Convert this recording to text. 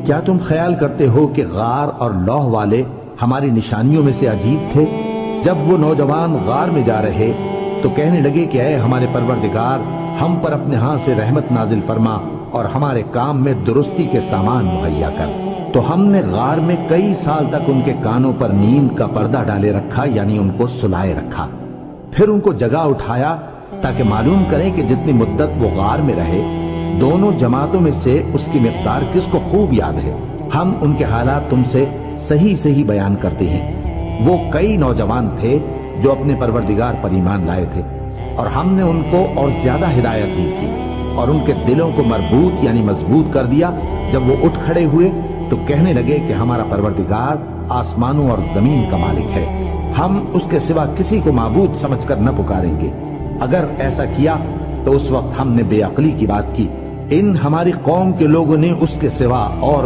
کیا تم خیال کرتے ہو کہ غار اور لوح والے ہماری نشانیوں میں سے عجیب تھے؟ جب وہ نوجوان غار میں جا رہے تو کہنے لگے کہ اے ہمارے پروردگار، ہم پر اپنے ہاں سے رحمت نازل فرما اور ہمارے کام میں درستی کے سامان مہیا کر۔ تو ہم نے غار میں کئی سال تک ان کے کانوں پر نیند کا پردہ ڈالے رکھا، یعنی ان کو سلائے رکھا۔ پھر ان کو جگہ اٹھایا تاکہ معلوم کریں کہ جتنی مدت وہ غار میں رہے دونوں جماعتوں میں سے اس کی مقدار کس کو خوب یاد ہے۔ ہم ان کے حالات تم سے صحیح صحیح بیان کرتے ہیں۔ وہ کئی نوجوان تھے جو اپنے پروردگار پر ایمان لائے تھے، اور ہم نے ان کو اور زیادہ ہدایت دی تھی اور ان کے دلوں کو مربوط یعنی مضبوط کر دیا۔ جب وہ اٹھ کھڑے ہوئے تو کہنے لگے کہ ہمارا پروردگار آسمانوں اور زمین کا مالک ہے، ہم اس کے سوا کسی کو معبود سمجھ کر نہ پکاریں گے۔ اگر ایسا کیا تو اس وقت ہم نے بے عقلی کی بات کی۔ ان ہماری قوم کے لوگوں نے اس کے سوا اور